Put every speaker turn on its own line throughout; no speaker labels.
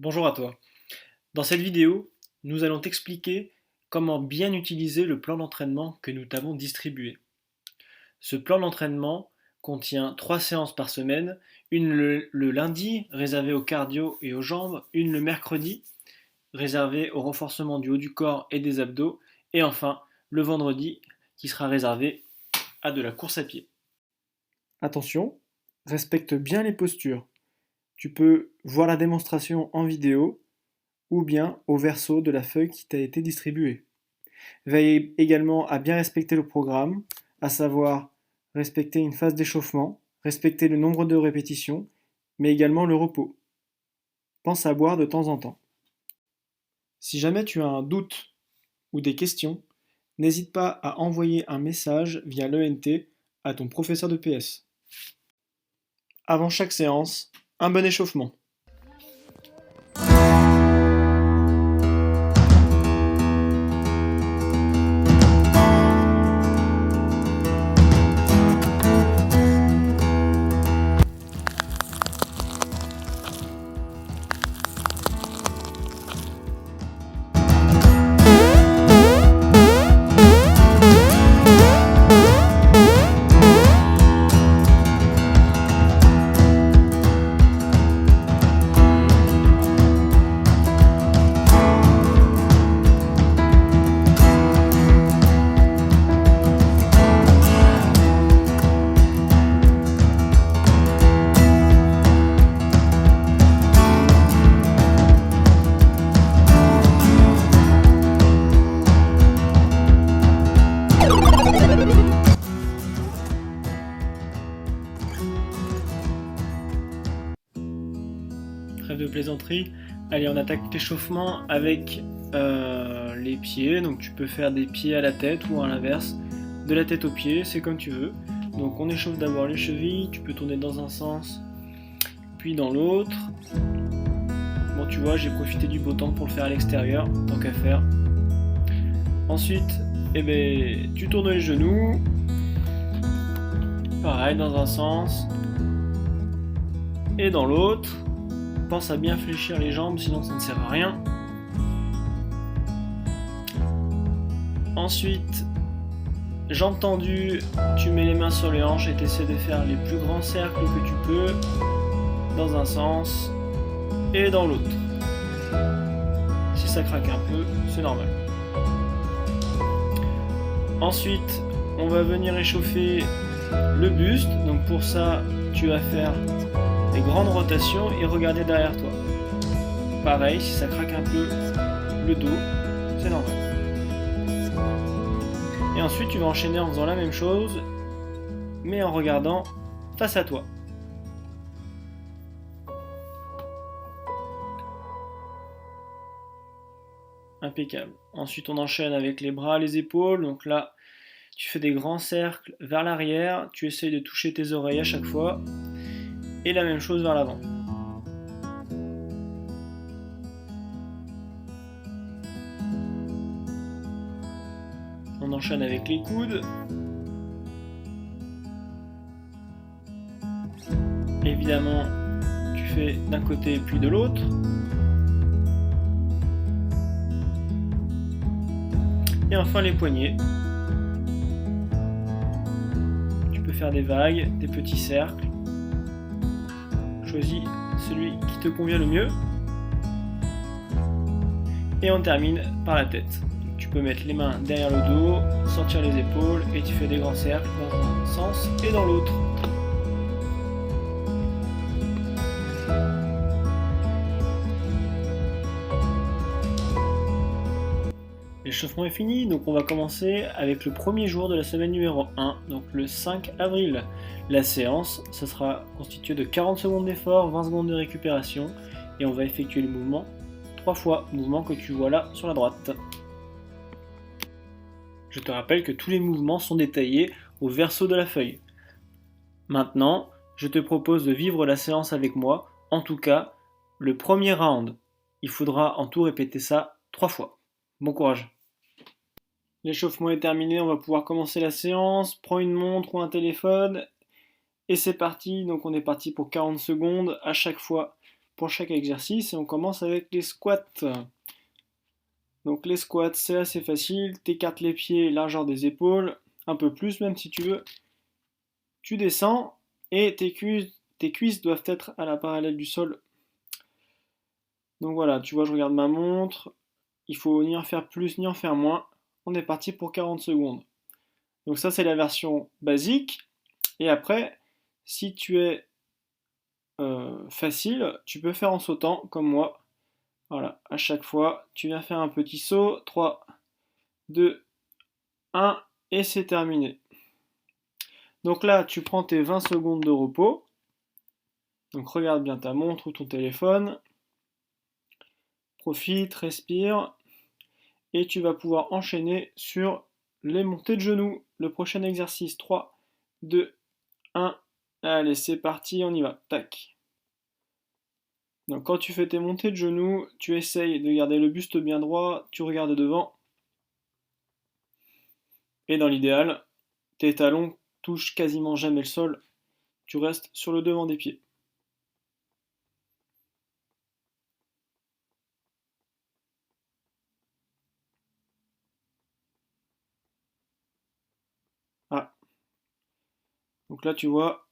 Bonjour à toi. Dans cette vidéo, nous allons t'expliquer comment bien utiliser le plan d'entraînement que nous t'avons distribué. Ce plan d'entraînement contient 3 séances par semaine, une le lundi réservée au cardio et aux jambes, une le mercredi réservée au renforcement du haut du corps et des abdos, et enfin le vendredi qui sera réservé à de la course à pied. Attention, respecte bien les postures. Tu peux voir la démonstration en vidéo ou bien au verso de la feuille qui t'a été distribuée. Veille également à bien respecter le programme, à savoir respecter une phase d'échauffement, respecter le nombre de répétitions, mais également le repos. Pense à boire de temps en temps. Si jamais tu as un doute ou des questions, n'hésite pas à envoyer un message via l'ENT à ton professeur de PS. Avant chaque séance, un bon échauffement. Trêve de plaisanterie. Allez, on attaque l'échauffement avec les pieds. Donc tu peux faire des pieds à la tête ou à l'inverse, de la tête aux pieds, c'est comme tu veux. Donc on échauffe d'abord les chevilles, tu peux tourner dans un sens, puis dans l'autre. Bon, tu vois, j'ai profité du beau temps pour le faire à l'extérieur, tant qu'à faire. Ensuite, tu tournes les genoux. Pareil, dans un sens et dans l'autre. Pense à bien fléchir les jambes, sinon ça ne sert à rien. Ensuite, jambes tendues, tu mets les mains sur les hanches et tu essaies de faire les plus grands cercles que tu peux, dans un sens et dans l'autre. Si ça craque un peu, c'est normal. Ensuite, on va venir échauffer le buste. Donc pour ça, tu vas faire des grandes rotations et regarder derrière toi. Pareil, si ça craque un peu le dos, c'est normal. Et ensuite, tu vas enchaîner en faisant la même chose, mais en regardant face à toi. Impeccable. Ensuite, on enchaîne avec les bras, les épaules. Donc là, tu fais des grands cercles vers l'arrière. Tu essayes de toucher tes oreilles à chaque fois. Et la même chose vers l'avant. On enchaîne avec les coudes. Évidemment, tu fais d'un côté puis de l'autre. Et enfin les poignets. Tu peux faire des vagues, des petits cercles. Choisis celui qui te convient le mieux. Et on termine par la tête. Tu peux mettre les mains derrière le dos, sortir les épaules et tu fais des grands cercles dans un sens et dans l'autre. L'échauffement est fini, donc on va commencer avec le premier jour de la semaine numéro 1, donc le 5 avril. La séance, ça sera constitué de 40 secondes d'effort, 20 secondes de récupération, et on va effectuer le mouvement 3 fois, mouvement que tu vois là sur la droite. Je te rappelle que tous les mouvements sont détaillés au verso de la feuille. Maintenant, je te propose de vivre la séance avec moi, en tout cas, le premier round. Il faudra en tout répéter ça 3 fois. Bon courage. L'échauffement est terminé, on va pouvoir commencer la séance. Prends une montre ou un téléphone et c'est parti. Donc on est parti pour 40 secondes. À chaque fois, pour chaque exercice et on commence avec les squats. Donc les squats, c'est assez facile, t'écartes les pieds, largeur des épaules, un peu plus même si tu veux. Tu descends et tes cuisses doivent être à la parallèle du sol. Donc voilà, tu vois, je regarde ma montre, il faut ni en faire plus ni en faire moins. On est parti pour 40 secondes. Donc ça, c'est la version basique. Et après, si tu es facile, tu peux faire en sautant comme moi. Voilà, à chaque fois, tu viens faire un petit saut. 3, 2, 1, et c'est terminé. Donc là, tu prends tes 20 secondes de repos. Donc regarde bien ta montre ou ton téléphone. Profite, respire. Et tu vas pouvoir enchaîner sur les montées de genoux. Le prochain exercice, 3, 2, 1. Allez, c'est parti, on y va. Tac. Donc quand tu fais tes montées de genoux, tu essayes de garder le buste bien droit, tu regardes devant. Et dans l'idéal, tes talons touchent quasiment jamais le sol, tu restes sur le devant des pieds. Ah, donc là tu vois,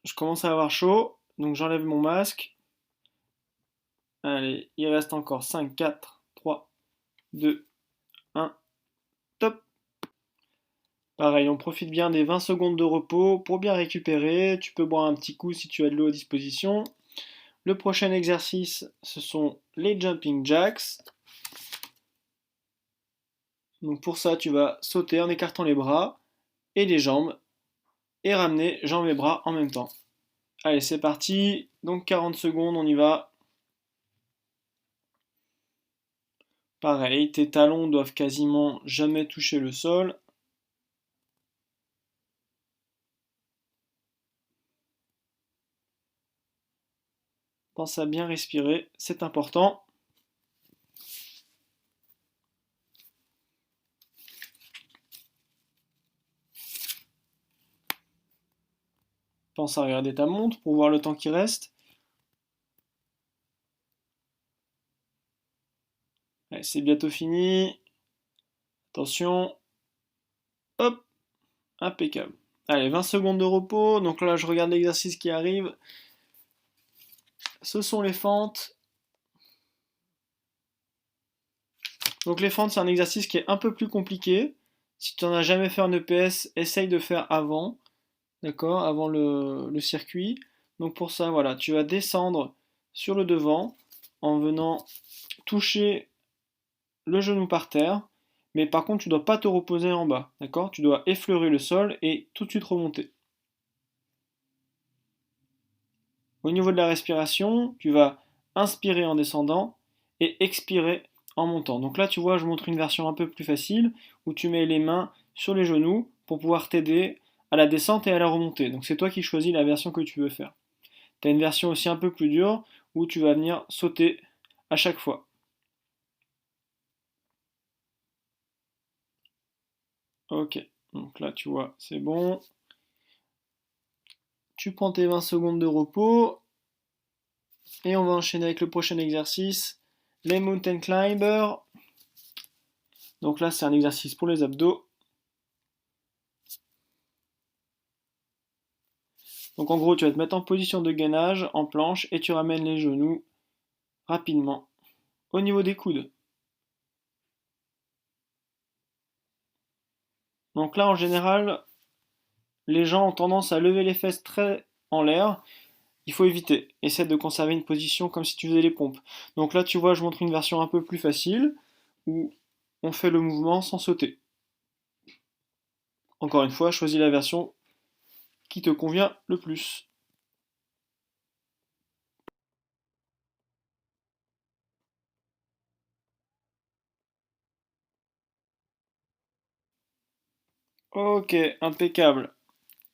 je commence à avoir chaud, donc j'enlève mon masque. Allez, il reste encore 5, 4, 3, 2, 1, top. Pareil, on profite bien des 20 secondes de repos pour bien récupérer. Tu peux boire un petit coup si tu as de l'eau à disposition. Le prochain exercice, ce sont les jumping jacks. Donc pour ça, tu vas sauter en écartant les bras et les jambes et ramener jambes et bras en même temps. Allez, c'est parti. Donc 40 secondes, on y va. Pareil, tes talons doivent quasiment jamais toucher le sol. Pense à bien respirer, c'est important. Pense à regarder ta montre pour voir le temps qui reste. Allez, c'est bientôt fini. Attention. Hop, impeccable. Allez, 20 secondes de repos. Donc là, je regarde l'exercice qui arrive. Ce sont les fentes. Donc les fentes, c'est un exercice qui est un peu plus compliqué. Si tu n'en as jamais fait en EPS, essaye de faire avant. D'accord, avant le circuit. Donc pour ça, voilà, tu vas descendre sur le devant en venant toucher le genou par terre, mais par contre, tu ne dois pas te reposer en bas, d'accord? Tu dois effleurer le sol et tout de suite remonter. Au niveau de la respiration, tu vas inspirer en descendant et expirer en montant. Donc là, tu vois, je montre une version un peu plus facile où tu mets les mains sur les genoux pour pouvoir t'aider à la descente et à la remontée. Donc c'est toi qui choisis la version que tu veux faire. Tu as une version aussi un peu plus dure où tu vas venir sauter à chaque fois. Ok, donc là tu vois, c'est bon. Tu prends tes 20 secondes de repos et on va enchaîner avec le prochain exercice, les mountain climbers. Donc là c'est un exercice pour les abdos. Donc en gros tu vas te mettre en position de gainage en planche et tu ramènes les genoux rapidement au niveau des coudes. Donc là en général les gens ont tendance à lever les fesses très en l'air. Il faut éviter. Essaie de conserver une position comme si tu faisais les pompes. Donc là, tu vois, je montre une version un peu plus facile où on fait le mouvement sans sauter. Encore une fois, choisis la version qui te convient le plus. Ok, impeccable.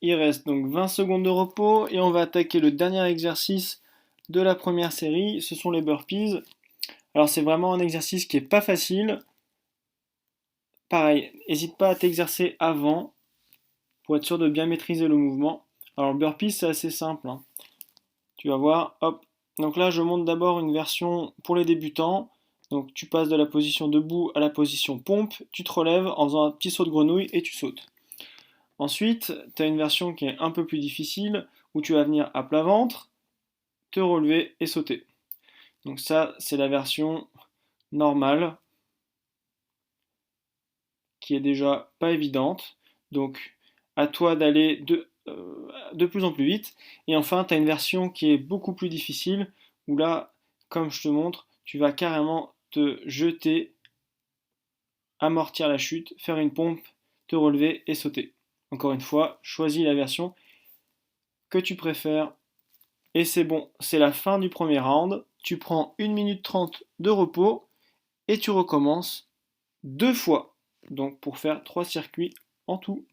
Il reste donc 20 secondes de repos et on va attaquer le dernier exercice de la première série. Ce sont les burpees. Alors c'est vraiment un exercice qui est pas facile. Pareil, n'hésite pas à t'exercer avant pour être sûr de bien maîtriser le mouvement. Alors le burpees c'est assez simple, hein. Tu vas voir, hop, Donc là, je montre d'abord une version pour les débutants. Donc tu passes de la position debout à la position pompe, tu te relèves en faisant un petit saut de grenouille et tu sautes. Ensuite, tu as une version qui est un peu plus difficile, où tu vas venir à plat ventre, te relever et sauter. Donc ça, c'est la version normale, qui est déjà pas évidente. Donc à toi d'aller de plus en plus vite. Et enfin, tu as une version qui est beaucoup plus difficile, où là, comme je te montre, tu vas carrément te jeter, amortir la chute, faire une pompe, te relever et sauter. Encore une fois, choisis la version que tu préfères. Et c'est bon, c'est la fin du premier round. Tu prends 1 minute 30 de repos et tu recommences 2 fois. Donc pour faire 3 circuits en tout.